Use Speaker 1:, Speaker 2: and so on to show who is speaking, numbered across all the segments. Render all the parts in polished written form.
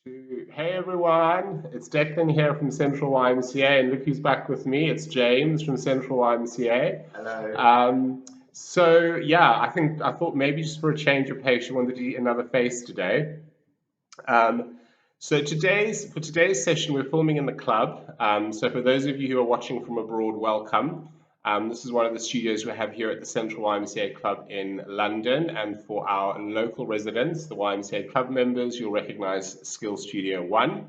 Speaker 1: Hey everyone, it's Declan here from Central YMCA, and look who's back with me. It's James from Central YMCA.
Speaker 2: Hello.
Speaker 1: I thought maybe just for a change of pace, you wanted to eat another face today. For today's session, we're filming in the club. So for those of you who are watching from abroad, welcome. This is one of the studios we have here at the Central YMCA Club in London. And for our local residents, the YMCA Club members, you'll recognize Skill Studio 1.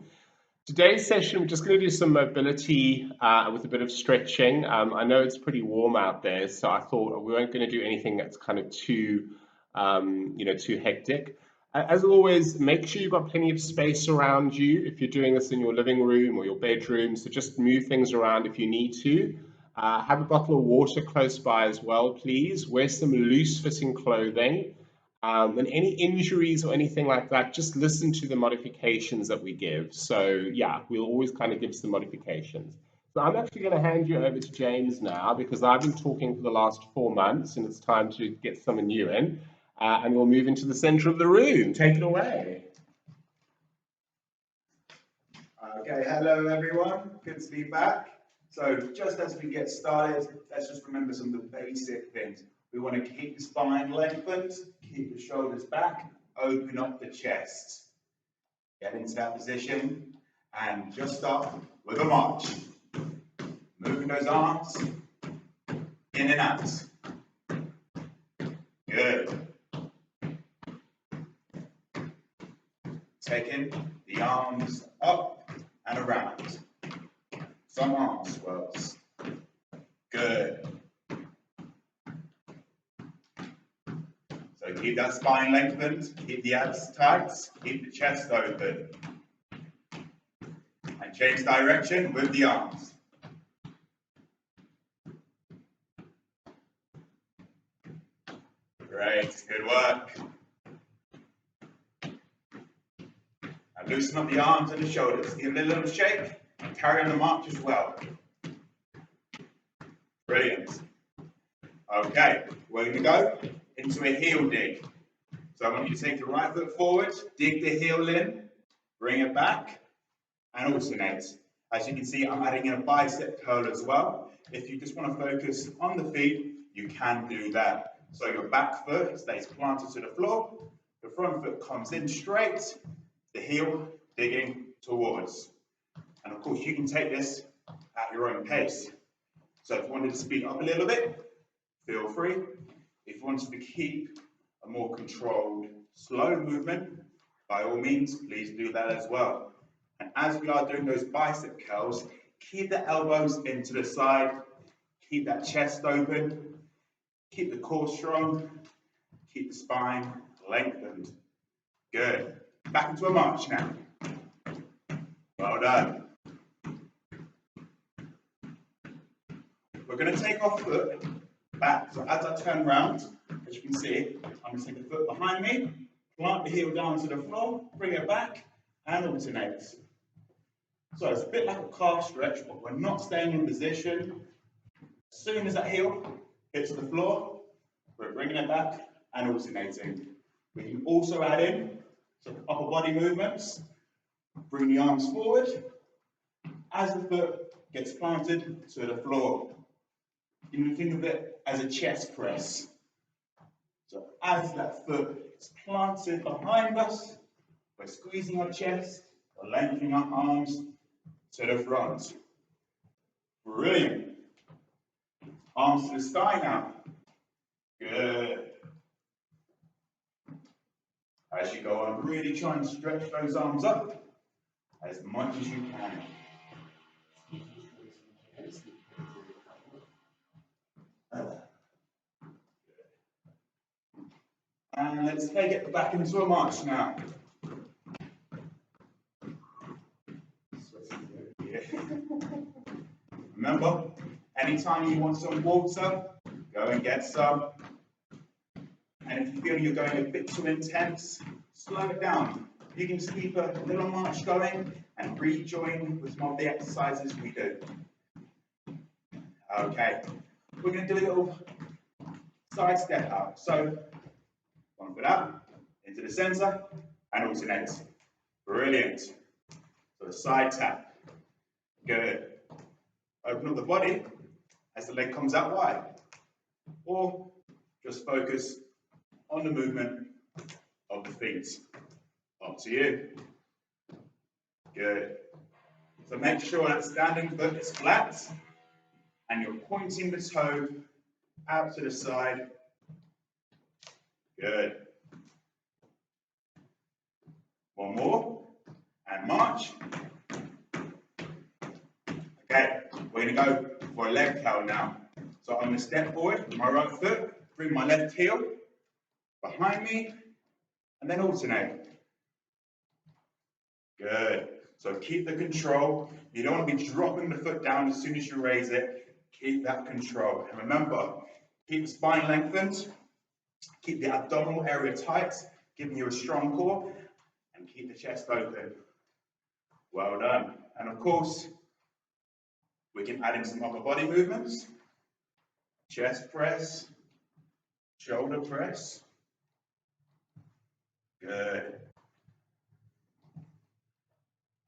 Speaker 1: Today's session, we're just going to do some mobility with a bit of stretching. I know it's pretty warm out there, so I thought we weren't going to do anything that's kind of too hectic. As always, make sure you've got plenty of space around you if you're doing this in your living room or your bedroom. So just move things around if you need to. Have a bottle of water close by as well, please. Wear some loose-fitting clothing. And any injuries or anything like that, just listen to the modifications that we give. So yeah, we'll always kind of give some modifications. So I'm actually going to hand you over to James now because I've been talking for the last 4 months and it's time to get someone new in. And we'll move into the center of the room. Take it away.
Speaker 2: Okay, hello everyone. Good to be back. So just as we get started, let's just remember some of the basic things. We want to keep the spine lengthened, keep the shoulders back, open up the chest. Get into that position and just start with a march. Moving those arms in and out. Good. Taking the arms up and around. Some arm swirls. Good. So keep that spine lengthened, keep the abs tight, keep the chest open. And change direction with the arms. Great, good work. And loosen up the arms and the shoulders. Give it a little shake and carry on the march as well. Brilliant. Okay, we're going to go into a heel dig. So I want you to take the right foot forward, dig the heel in, bring it back, and alternate. As you can see, I'm adding in a bicep curl as well. If you just want to focus on the feet, you can do that. So your back foot stays planted to the floor, the front foot comes in straight, the heel digging towards. And of course, you can take this at your own pace. So if you wanted to speed up a little bit, feel free. If you wanted to keep a more controlled, slow movement, by all means, please do that as well. And as we are doing those bicep curls, keep the elbows into the side, keep that chest open, keep the core strong, keep the spine lengthened. Good. Back into a march now. Well done. We're going to take our foot back. So as I turn around, as you can see, I'm going to take the foot behind me, plant the heel down to the floor, bring it back, and alternate. So it's a bit like a calf stretch, but we're not staying in position. As soon as that heel hits the floor, we're bringing it back and alternating. We can also add in some upper body movements. Bring the arms forward as the foot gets planted to the floor. You can think of it as a chest press. So as that foot is planted behind us, we're squeezing our chest, we're lengthening our arms to the front. Brilliant. Arms to the sky now. Good. As you go on, really try and stretch those arms up as much as you can. And let's take it back into a march now. Remember, anytime you want some water, go and get some. And if you feel you're going a bit too intense, slow it down. You can just keep a little march going and rejoin with some of the exercises we do. Okay, we're going to do a little side step out. So, one foot out, into the center, and alternate. Brilliant. So a side tap. Good. Open up the body as the leg comes out wide. Or just focus on the movement of the feet. Up to you. Good. So make sure that standing foot is flat and you're pointing the toe out to the side. Good. One more. And march. Okay, we're going to go for a leg curl now. So I'm going to step forward with my right foot, bring my left heel behind me, and then alternate. Good. So keep the control. You don't want to be dropping the foot down as soon as you raise it. Keep that control. And remember, keep the spine lengthened, keep the abdominal area tight, giving you a strong core, and keep the chest open. Well done. And of course, we can add in some upper body movements. Chest press, shoulder press. Good.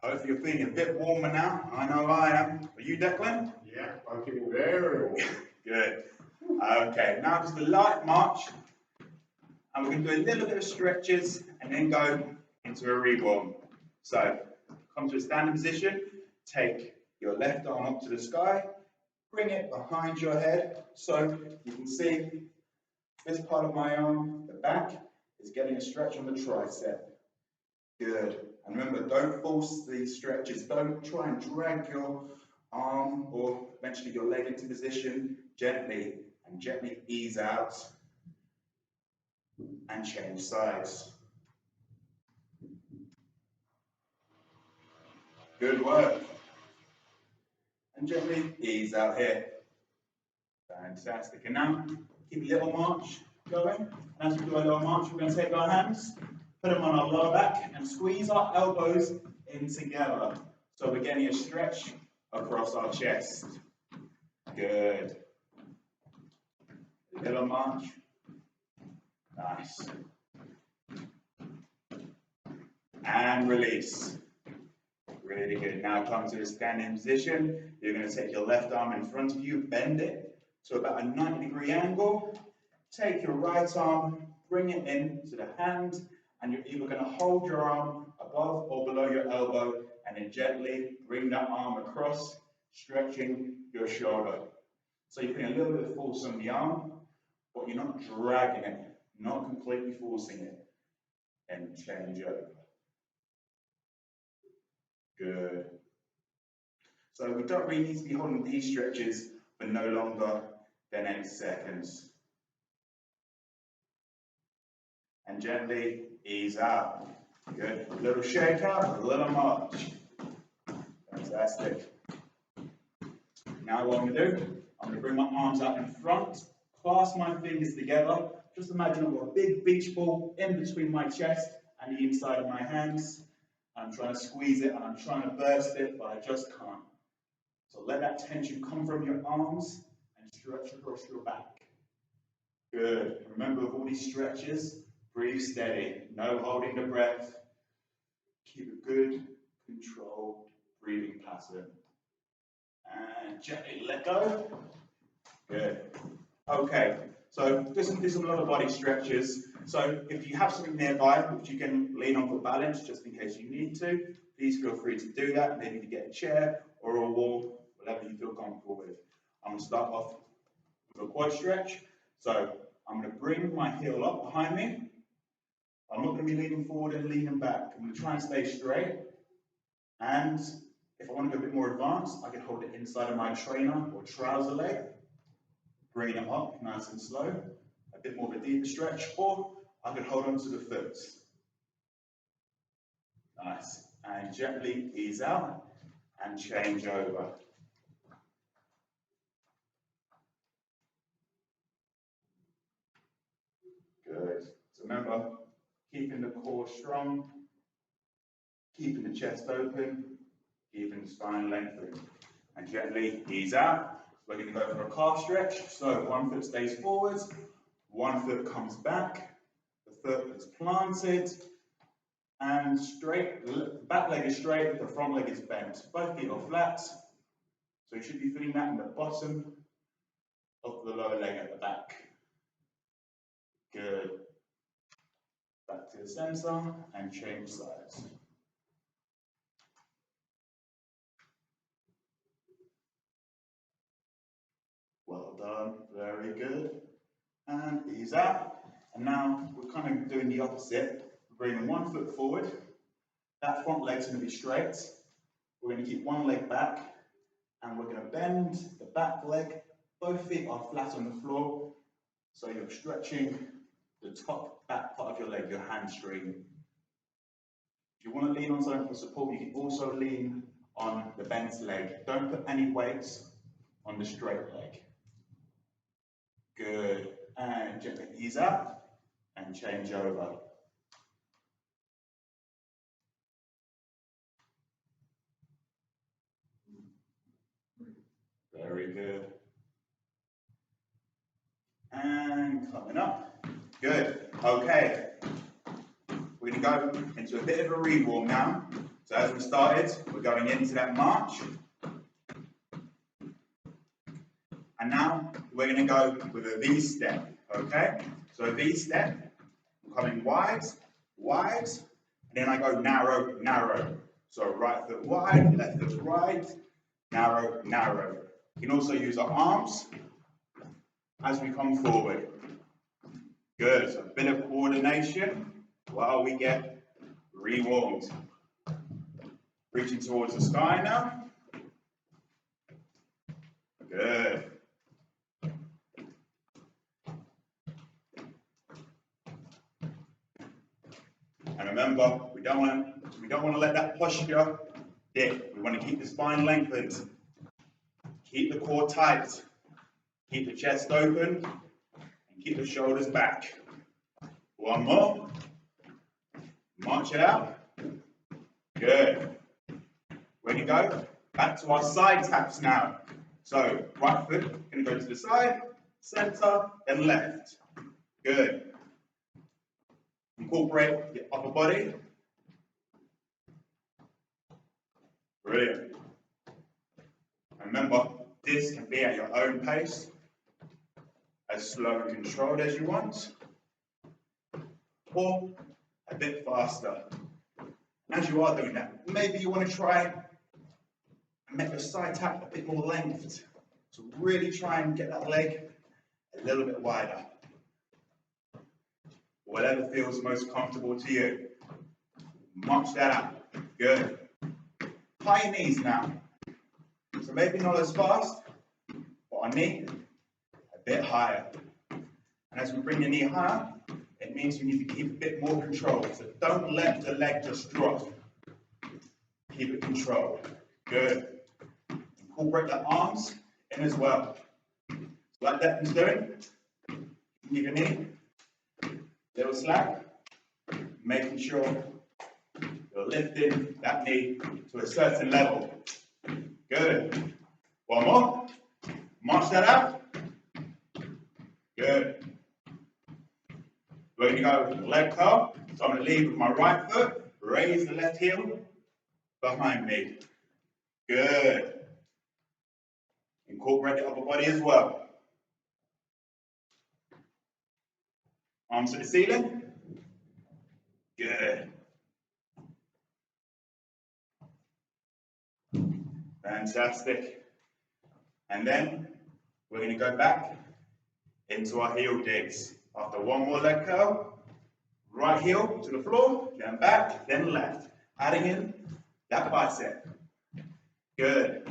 Speaker 2: Hopefully you're feeling a bit warmer now. I know I am. Are you, Declan?
Speaker 1: Yeah, I'm feeling very warm.
Speaker 2: Good. Okay, now just a light march. And we're going to do a little bit of stretches and then go into a rewarm. So, come to a standing position. Take your left arm up to the sky. Bring it behind your head. So, you can see this part of my arm, the back, is getting a stretch on the tricep. Good. And remember, don't force these stretches. Don't try and drag your arm or eventually your leg into position. Gently and gently ease out and change sides. Good work. And gently ease out here. Fantastic. And now keep a little march going. And as we do a little march, we're going to take our hands, put them on our lower back, and squeeze our elbows in together. So we're getting a stretch across our chest. Good. A little march. Nice. And release. Really good. Now come to a standing position. You're going to take your left arm in front of you, bend it to about a 90-degree angle. Take your right arm, bring it in to the hand, and you're either going to hold your arm above or below your elbow, and then gently bring that arm across, stretching your shoulder. So you're putting a little bit of force on the arm, but you're not dragging it, not completely forcing it. And change over. Good. So we don't really need to be holding these stretches for no longer than 8 seconds. And gently ease out. Good. A little shake out, a little march. Fantastic. Now what I'm going to do, I'm going to bring my arms out in front, clasp my fingers together. Just imagine I've got a big beach ball in between my chest and the inside of my hands. I'm trying to squeeze it and I'm trying to burst it, but I just can't. So let that tension come from your arms and stretch across your back. Good. Remember, with all these stretches, breathe steady. No holding the breath. Keep a good, controlled breathing pattern. And gently let go. Good. Okay. So just do some lower body stretches. So if you have something nearby which you can lean on for balance, just in case you need to, please feel free to do that. Maybe to get a chair or a wall, whatever you feel comfortable with. I'm going to start off with a quad stretch. So I'm going to bring my heel up behind me. I'm not going to be leaning forward and leaning back. I'm going to try and stay straight. And if I want to go a bit more advanced, I can hold it inside of my trainer or trouser leg. Bring it up nice and slow. A bit more of a deeper stretch. Or I can hold on to the foot. Nice. And gently ease out and change over. Good. So remember, keeping the core strong, keeping the chest open, keeping the spine lengthened. And gently ease out. We're going to go for a calf stretch. So one foot stays forward, one foot comes back, the foot is planted, And straight, the back leg is straight, the front leg is bent. Both feet are flat. So you should be feeling that in the bottom of the lower leg at the back. Good. Back to the center and change sides. Well done, very good. And ease out. And now we're kind of doing the opposite. We're bringing one foot forward. That front leg's going to be straight. We're going to keep one leg back. And we're going to bend the back leg. Both feet are flat on the floor. So you're stretching the top back part of your leg, your hamstring. If you want to lean on something for support, you can also lean on the bent leg. Don't put any weights on the straight leg. Good. And gently ease up and change over. Very good. And coming up. Good. Okay. We're going to go into a bit of a re-warm now. So as we started, we're going into that march. And now we're going to go with a V step. Okay? So a V step, I'm coming wide, wide, and then I go narrow, narrow. So right foot wide, left foot right, narrow, narrow. You can also use our arms as we come forward. Good, so a bit of coordination while we get re-warmed. Reaching towards the sky now. Good. And remember, we don't want to let that posture dip. We want to keep the spine lengthened. Keep the core tight. Keep the chest open. And keep the shoulders back. One more. March it out. Good. Where do you go? Back to our side taps now. So, right foot, going to go to the side, center, then left. Good. Incorporate the upper body. Brilliant. Remember, this can be at your own pace, as slow and controlled as you want, or a bit faster. And as you are doing that, maybe you want to try and make your side tap a bit more lengthed. So really try and get that leg a little bit wider. Whatever feels most comfortable to you. March that out. Good. High knees now. So maybe not as fast, but our knee a bit higher. And as we bring the knee higher, it means you need to keep a bit more control. So don't let the leg just drop. Keep it controlled. Good. Incorporate the arms in as well. So like Declan's doing, keep your knee, little slack, making sure you're lifting that knee to a certain level. Good. One more. March that out. Good. We're going to go with the leg curl. So I'm going to lead with my right foot, raise the left heel behind me. Good. Incorporate the upper body as well. Arms to the ceiling. Good. Fantastic. And then we're going to go back into our heel digs. After one more leg curl, right heel to the floor, then back, then left. Adding in that bicep. Good.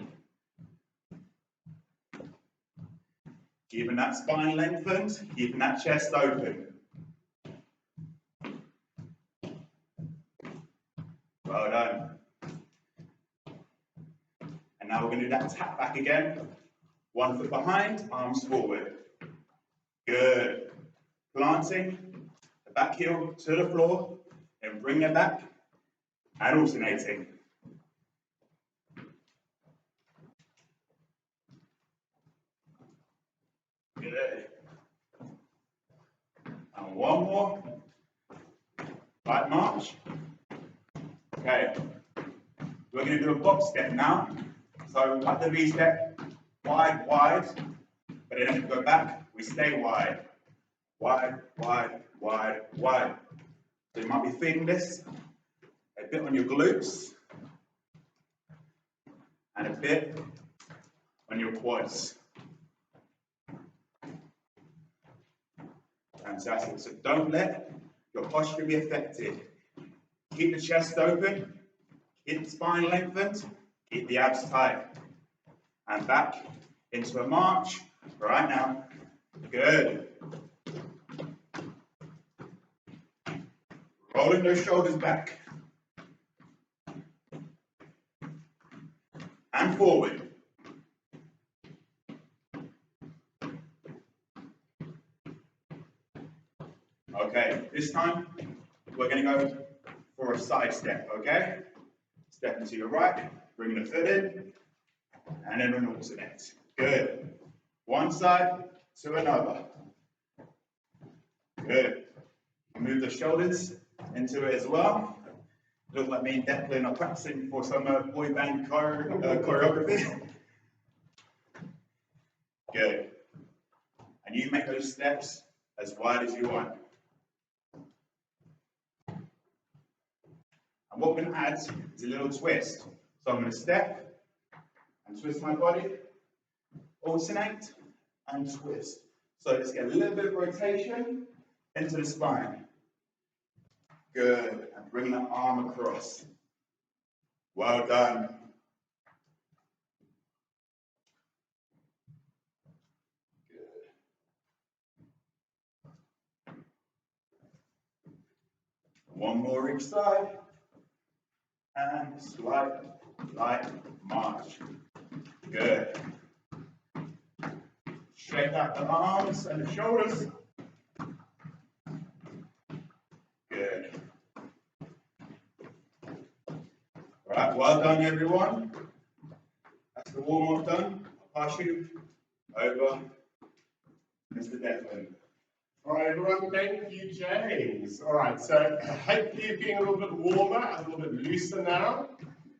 Speaker 2: Keeping that spine lengthened, keeping that chest open. Well done. And now we're going to do that tap back again. One foot behind, arms forward. Good. Planting the back heel to the floor, and bring it back and alternating. Good. And one more. Right march. Okay, we're going to do a box step now. So like the V step, wide, wide, but then as we go back, we stay wide. Wide, wide, wide, wide. So you might be feeling this a bit on your glutes and a bit on your quads. Fantastic. So don't let your posture be affected. Keep the chest open, keep the spine lengthened, keep the abs tight. And back into a march right now. Good. Rolling those shoulders back. And forward. Okay, this time we're going to go for a side step, okay? Step into your right, bring the foot in, and then an alternate. Good. One side to another. Good. Move the shoulders into it as well. Look like me and Declan are practicing for some boy band choreography. Good. And you make those steps as wide as you want. And what we're going to add is a little twist. So I'm going to step and twist my body, alternate and twist. So let's get a little bit of rotation into the spine. Good. And bring that arm across. Well done. Good. One more each side. And slight, light march. Good. Shake out the arms and the shoulders. Good. All right, well done everyone. That's the warm-up done. I'll pass you over Mr. Declan.
Speaker 1: All right, everyone, thank you, James. All right, so hopefully you're feeling a little bit warmer, a little bit looser now.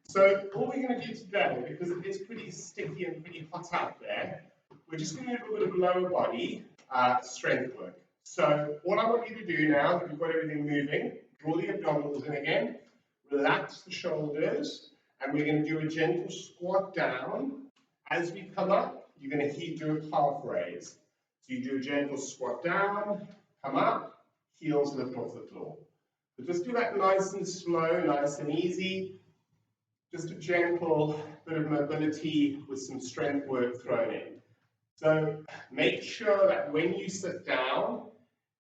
Speaker 1: So what we're going to do today, because it's pretty sticky and pretty hot out there, we're just going to do a bit of lower body strength work. So what I want you to do now, that you've got everything moving, draw the abdominals in again, relax the shoulders, and we're going to do a gentle squat down. As we come up, you're going to do a calf raise. So you do a gentle squat down, come up, heels lift off the floor. So just do that nice and slow, nice and easy. Just a gentle bit of mobility with some strength work thrown in. So make sure that when you sit down,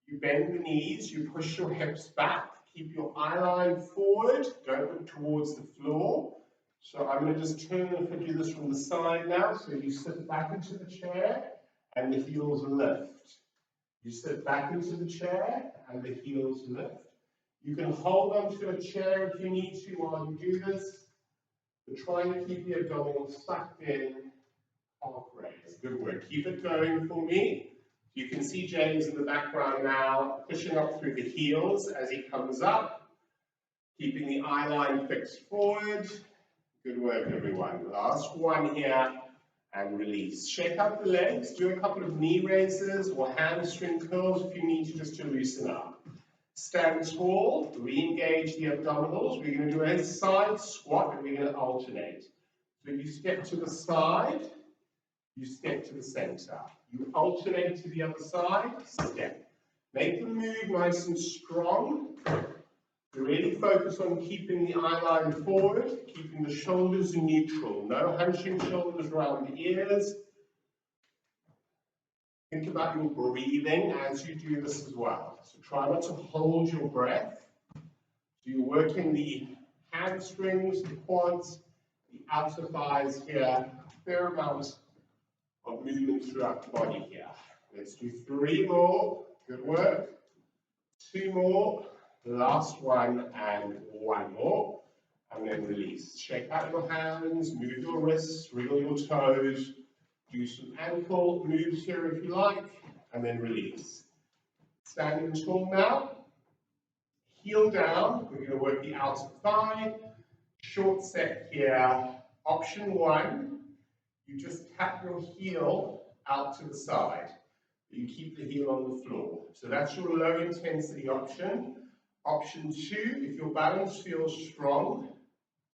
Speaker 1: you bend the knees, you push your hips back, keep your eye line forward, don't look towards the floor. So I'm going to just turn, if I do this from the side now, so you sit back into the chair, and the heels lift. You sit back into the chair and the heels lift. You can hold onto a chair if you need to while you do this, but try and keep the abdominals sucked in, calf raise. Good work. Keep it going for me. You can see James in the background now, pushing up through the heels as he comes up, keeping the eye line fixed forward. Good work, everyone. Last one here. And release. Shake out the legs, do a couple of knee raises or hamstring curls if you need to, just to loosen up. Stand tall, re-engage the abdominals. We're going to do a side squat and we're going to alternate. So you step to the side, you step to the center. You alternate to the other side, step. Make the move nice and strong. Really focus on keeping the eye line forward, keeping the shoulders neutral. No hunching shoulders around the ears. Think about your breathing as you do this as well. So try not to hold your breath. So you're working the hamstrings, the quads, the outer thighs here. A fair amount of movement throughout the body here. Let's do 3 more. Good work. 2 more. Last one and 1 more, and then release. Shake out your hands, move your wrists, wriggle your toes, do some ankle moves here if you like, and then release. Standing tall now, heel down, we're going to work the outer thigh, short set here. Option 1, you just tap your heel out to the side. You keep the heel on the floor. So that's your low intensity option. Option 2, if your balance feels strong,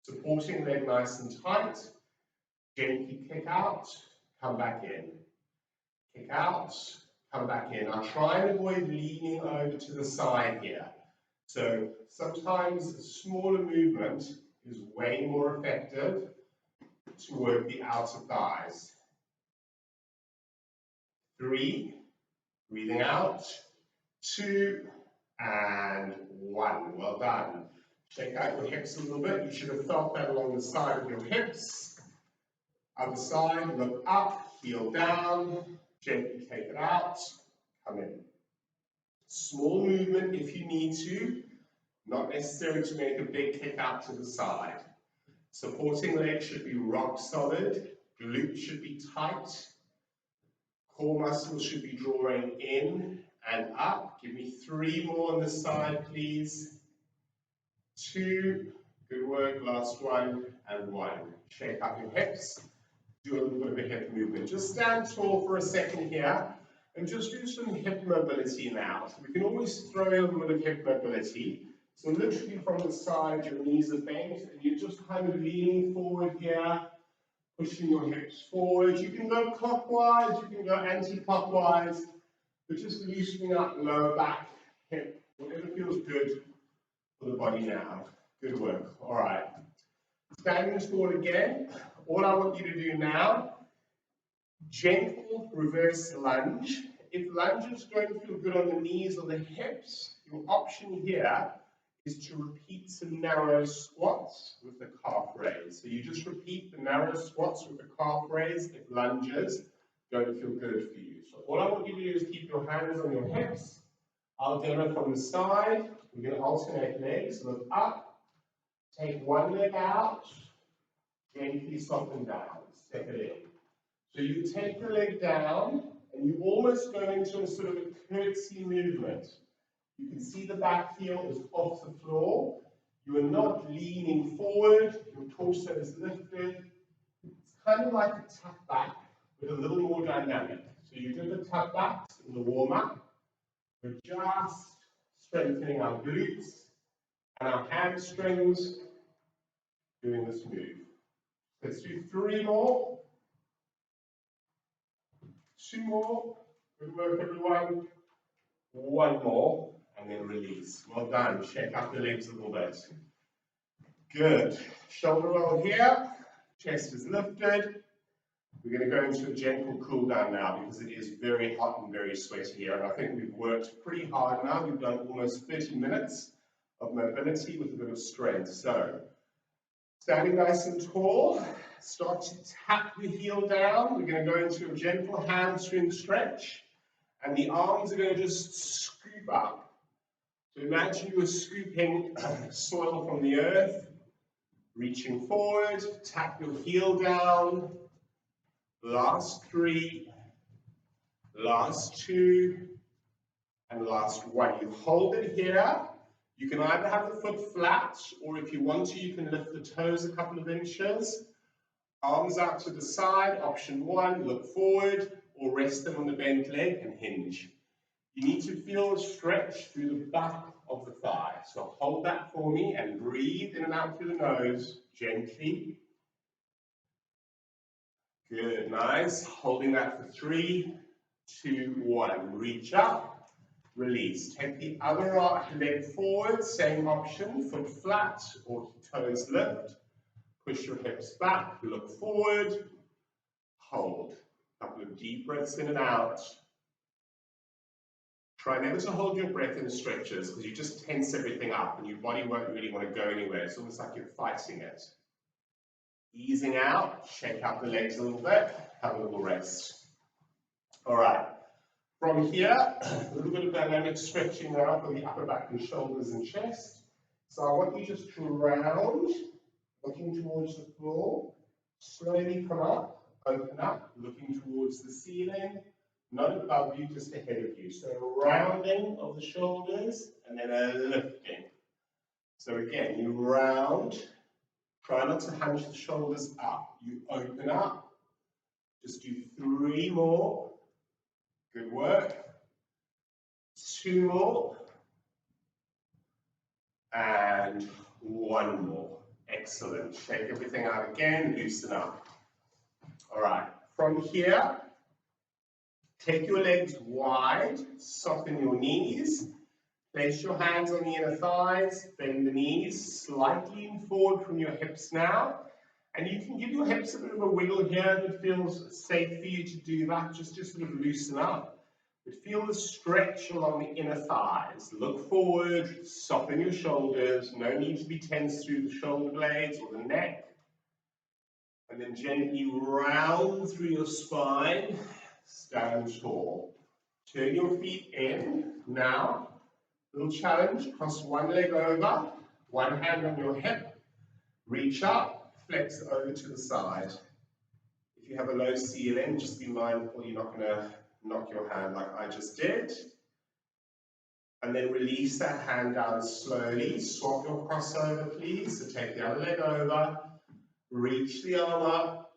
Speaker 1: supporting leg nice and tight, gently kick out, come back in. Kick out, come back in. Now try and avoid leaning over to the side here. So sometimes a smaller movement is way more effective to work the outer thighs. 3, breathing out, 2, and 1. Well done. Shake out your hips a little bit. You should have felt that along the side of your hips. Other side, look up, heel down, gently take it out, come in. Small movement if you need to, not necessary to make a big kick out to the side. Supporting leg should be rock solid, glutes should be tight, core muscles should be drawing in and up. Give me 3 more on the side, please. 2, good work, last one, and 1. Shake up your hips, do a little bit of a hip movement. Just stand tall for a second here, and just do some hip mobility now. So we can always throw in a little bit of hip mobility. So literally from the side, your knees are bent, and you're just kind of leaning forward here, pushing your hips forward. You can go clockwise, you can go anti-clockwise, but just loosening up lower back, hip, whatever feels good for the body now. Good work. All right. Standing tall again. All I want you to do now, gentle reverse lunge. If lunges don't feel good on the knees or the hips, your option here is to repeat some narrow squats with the calf raise. So you just repeat the narrow squats with the calf raise if lunges don't feel good for you. So all I want you to do is keep your hands on your hips. I'll demo from the side. We're going to alternate legs. Look up, take one leg out, gently soften down, step it in. So you take the leg down and you almost go into a sort of a curtsy movement. You can see the back heel is off the floor. You are not leaning forward, your torso is lifted. It's kind of like a tuck back, but a little more dynamic. So you do the tuck backs in the warm-up. We're just strengthening our glutes and our hamstrings doing this move. Let's do 3 more. 2 more. Good work, everyone. 1 more, and then release. Well done. Shake up the legs a little bit. Good. Shoulder roll here. Chest is lifted. We're going to go into a gentle cool down now because it is very hot and very sweaty here. And I think we've worked pretty hard now. We've done almost 30 minutes of mobility with a bit of strength. So, standing nice and tall. Start to tap the heel down. We're going to go into a gentle hamstring stretch. And the arms are going to just scoop up. So imagine you are scooping soil from the earth, reaching forward, tap your heel down. Last 3, last 2, and last 1. You hold it here. You can either have the foot flat, or if you want to, you can lift the toes a couple of inches. Arms out to the side, option 1, look forward, or rest them on the bent leg and hinge. You need to feel a stretch through the back of the thigh. So hold that for me and breathe in and out through the nose, gently. Good, nice. Holding that for 3, 2, 1. Reach up, release. Take the other leg forward, same option, foot flat or toes lift. Push your hips back, look forward, hold. A couple of deep breaths in and out. Try never to hold your breath in stretches because you just tense everything up and your body won't really want to go anywhere. It's almost like you're fighting it. Easing out, shake out the legs a little bit, have a little rest. All right, from here, a little bit of dynamic stretching now for the upper back and shoulders and chest. So I want you just to round, looking towards the floor, slowly come up, open up, looking towards the ceiling, not above you, just ahead of you. So a rounding of the shoulders and then a lifting. So again, you round, Try not to hunch the shoulders up. You open up. Just do 3 more. Good work. 2 more. And 1 more. Excellent. Shake everything out again. Loosen up. All right. From here, take your legs wide. Soften your knees. Place your hands on the inner thighs. Bend the knees. Slightly lean forward from your hips now. And you can give your hips a bit of a wiggle here if it feels safe for you to do that, just to sort of loosen up. But feel the stretch along the inner thighs. Look forward, soften your shoulders. No need to be tense through the shoulder blades or the neck. And then gently round through your spine, stand tall. Turn your feet in. Now, little challenge, cross one leg over, one hand on your hip, reach up. Flex over to the side. If you have a low ceiling, just be mindful you're not going to knock your hand like I just did. And then release that hand down slowly. Swap your crossover, please. So take the other leg over, reach the arm up,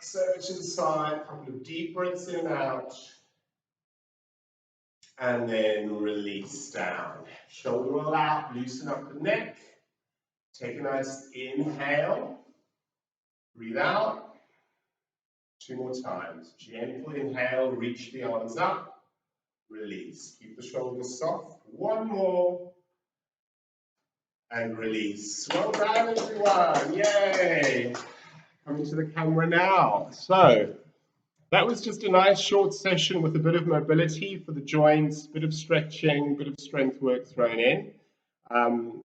Speaker 1: flex over to the side, a couple of deep breaths in and out. And then release down. Shoulder roll out, loosen up the neck. Take a nice inhale. Breathe out. 2 more times. Gentle inhale, reach the arms up. Release. Keep the shoulders soft. 1 more. And release. Well done, everyone. Yay. Coming to the camera now. So, that was just a nice short session with a bit of mobility for the joints, bit of stretching, bit of strength work thrown in.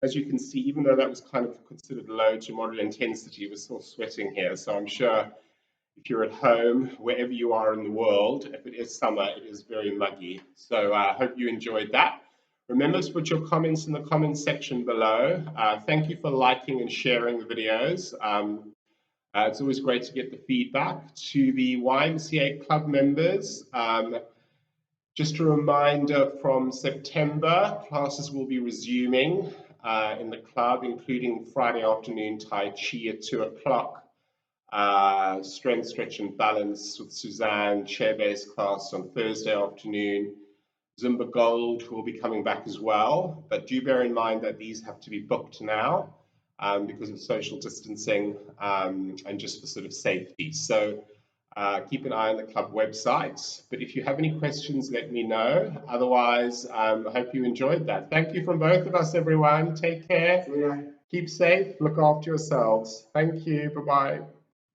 Speaker 1: As you can see, even though that was kind of considered low to moderate intensity, we're still sweating here. So I'm sure if you're at home, wherever you are in the world, if it is summer, it is very muggy. So I hope you enjoyed that. Remember to put your comments in the comments section below. Thank you for liking and sharing the videos. It's always great to get the feedback. To the YMCA club members, just a reminder, from September, classes will be resuming in the club, including Friday afternoon Tai Chi at 2 o'clock, strength, stretch and balance with Suzanne, chair-based class on Thursday afternoon. Zumba Gold will be coming back as well, but do bear in mind that these have to be booked now because of social distancing and just for sort of safety. So keep an eye on the club website. But if you have any questions, let me know. Otherwise, I hope you enjoyed that. Thank you from both of us, everyone. Take care. Yeah. Keep safe. Look after yourselves. Thank you. Bye-bye.